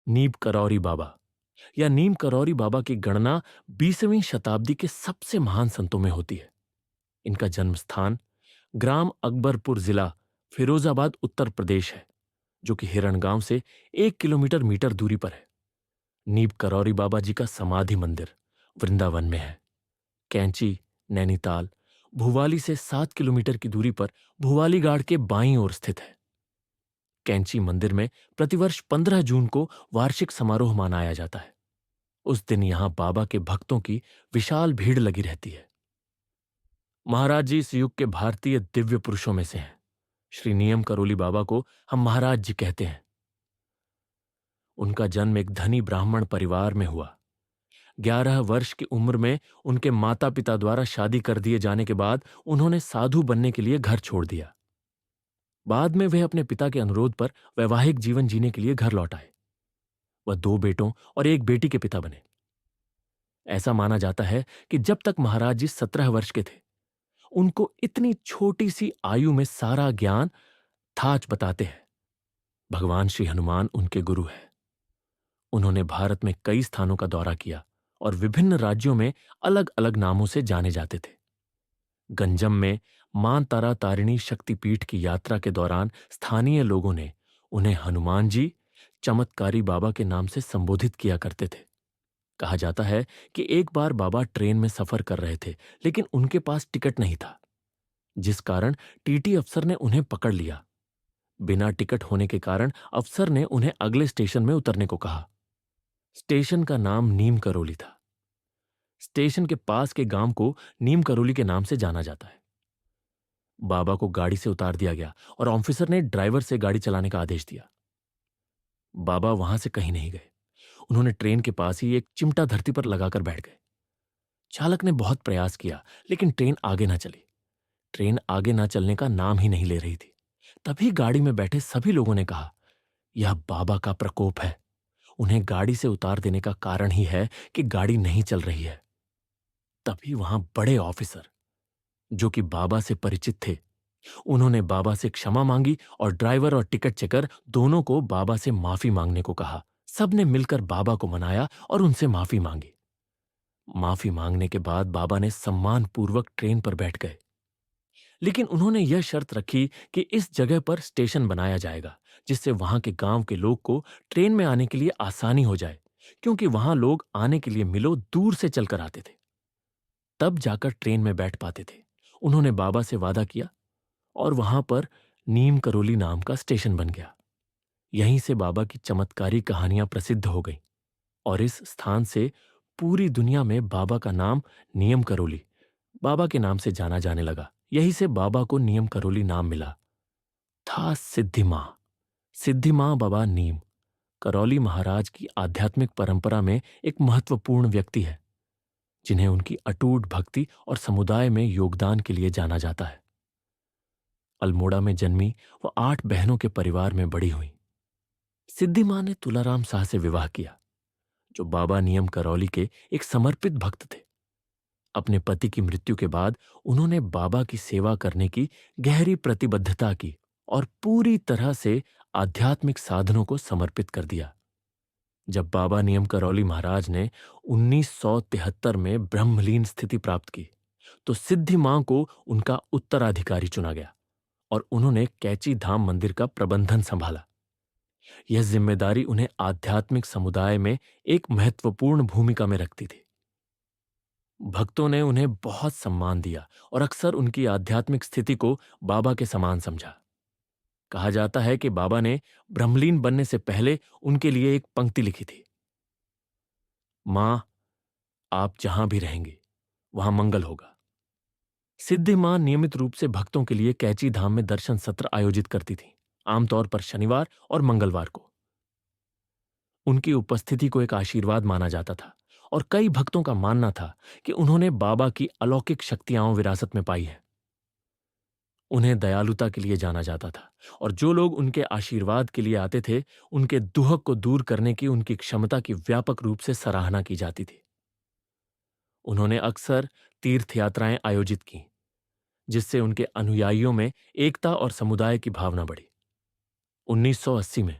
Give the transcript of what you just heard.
नीम करौरी बाबा या नीम करौरी बाबा की गणना 20वीं शताब्दी के सबसे महान संतों में होती है। इनका जन्म स्थान ग्राम अकबरपुर जिला फिरोजाबाद उत्तर प्रदेश है, जो कि हिरण से 1 किलोमीटर मीटर दूरी पर है। नीम करौरी बाबा जी का समाधि मंदिर वृंदावन में है। कैंची, नैनीताल, भुवाली से 7 किलोमीटर की दूरी पर भुवाली गाड़ के बाईं ओर स्थित है। कैंची मंदिर में प्रतिवर्ष 15 जून को वार्षिक समारोह मनाया जाता है। उस दिन यहां बाबा के भक्तों की विशाल भीड़ लगी रहती है। महाराज जी इस युग के भारतीय दिव्य पुरुषों में से हैं। श्री नियम करोली बाबा को हम महाराज जी कहते हैं। उनका जन्म एक धनी ब्राह्मण परिवार में हुआ। 11 वर्ष की उम्र में उनके माता पिता द्वारा शादी कर दिए जाने के बाद उन्होंने साधु बनने के लिए घर छोड़ दिया। बाद में वे अपने पिता के अनुरोध पर वैवाहिक जीवन जीने के लिए घर लौट आए। वह 2 बेटों और 1 बेटी के पिता बने। ऐसा माना जाता है कि जब तक महाराज जी 17 वर्ष के थे, उनको इतनी छोटी सी आयु में सारा ज्ञान था। आज बताते हैं, भगवान श्री हनुमान उनके गुरु हैं। उन्होंने भारत में कई स्थानों का दौरा किया और विभिन्न राज्यों में अलग अलग नामों से जाने जाते थे। गंजम में मां तारा तारिणी शक्तिपीठ की यात्रा के दौरान स्थानीय लोगों ने उन्हें हनुमान जी, चमत्कारी बाबा के नाम से संबोधित किया करते थे। कहा जाता है कि एक बार बाबा ट्रेन में सफर कर रहे थे, लेकिन उनके पास टिकट नहीं था, जिस कारण टीटी अफसर ने उन्हें पकड़ लिया। बिना टिकट होने के कारण अफसर ने उन्हें अगले स्टेशन में उतरने को कहा। स्टेशन का नाम नीम करोली था। स्टेशन के पास के गांव को नीम करोली के नाम से जाना जाता है। बाबा को गाड़ी से उतार दिया गया और ऑफिसर ने ड्राइवर से गाड़ी चलाने का आदेश दिया। बाबा वहां से कहीं नहीं गए। उन्होंने ट्रेन के पास ही एक चिमटा धरती पर लगाकर बैठ गए। चालक ने बहुत प्रयास किया, लेकिन ट्रेन आगे ना चली। ट्रेन आगे ना चलने का नाम ही नहीं ले रही थी। तभी गाड़ी में बैठे सभी लोगों ने कहा, यह बाबा का प्रकोप है। उन्हें गाड़ी से उतार देने का कारण ही है कि गाड़ी नहीं चल रही है। तभी वहां बड़े ऑफिसर, जो कि बाबा से परिचित थे, उन्होंने बाबा से क्षमा मांगी और ड्राइवर और टिकट चेकर दोनों को बाबा से माफी मांगने को कहा। सबने मिलकर बाबा को मनाया और उनसे माफी मांगी। माफी मांगने के बाद बाबा ने सम्मानपूर्वक ट्रेन पर बैठ गए, लेकिन उन्होंने यह शर्त रखी कि इस जगह पर स्टेशन बनाया जाएगा, जिससे वहां के गांव के लोग को ट्रेन में आने के लिए आसानी हो जाए, क्योंकि वहां लोग आने के लिए मिलों दूर से चलकर आते थे, तब जाकर ट्रेन में बैठ पाते थे। उन्होंने बाबा से वादा किया और वहां पर नीम करोली नाम का स्टेशन बन गया। यहीं से बाबा की चमत्कारी कहानियां प्रसिद्ध हो गईं और इस स्थान से पूरी दुनिया में बाबा का नाम नियम करोली बाबा के नाम से जाना जाने लगा। यहीं से बाबा को नियम करोली नाम मिला था। सिद्धि मां बाबा नीम करौली महाराज की आध्यात्मिक परंपरा में एक महत्वपूर्ण व्यक्ति है, जिन्हें उनकी अटूट भक्ति और समुदाय में योगदान के लिए जाना जाता है। अल्मोड़ा में जन्मी वो 8 बहनों के परिवार में बड़ी हुई। सिद्धि मां ने तुलाराम शाह से विवाह किया, जो बाबा नियम करौली के एक समर्पित भक्त थे। अपने पति की मृत्यु के बाद उन्होंने बाबा की सेवा करने की गहरी प्रतिबद्धता की और पूरी तरह से आध्यात्मिक साधनों को समर्पित कर दिया। जब बाबा नियम करौली महाराज ने 1973 में ब्रह्मलीन स्थिति प्राप्त की, तो सिद्धि मां को उनका उत्तराधिकारी चुना गया और उन्होंने कैची धाम मंदिर का प्रबंधन संभाला। यह जिम्मेदारी उन्हें आध्यात्मिक समुदाय में एक महत्वपूर्ण भूमिका में रखती थी। भक्तों ने उन्हें बहुत सम्मान दिया और अक्सर उनकी आध्यात्मिक स्थिति को बाबा के समान समझा। कहा जाता है कि बाबा ने ब्रह्मलीन बनने से पहले उनके लिए एक पंक्ति लिखी थी, मां, आप जहां भी रहेंगे वहां मंगल होगा। सिद्धि मां नियमित रूप से भक्तों के लिए कैची धाम में दर्शन सत्र आयोजित करती थी, आमतौर पर शनिवार और मंगलवार को। उनकी उपस्थिति को एक आशीर्वाद माना जाता था और कई भक्तों का मानना था कि उन्होंने बाबा की अलौकिक शक्तियां विरासत में पाई हैं। उन्हें दयालुता के लिए जाना जाता था और जो लोग उनके आशीर्वाद के लिए आते थे, उनके दुहक को दूर करने की उनकी क्षमता की व्यापक रूप से सराहना की जाती थी। उन्होंने अक्सर तीर्थ यात्राएं आयोजित की, जिससे उनके अनुयायियों में एकता और समुदाय की भावना बढ़ी। 1980 में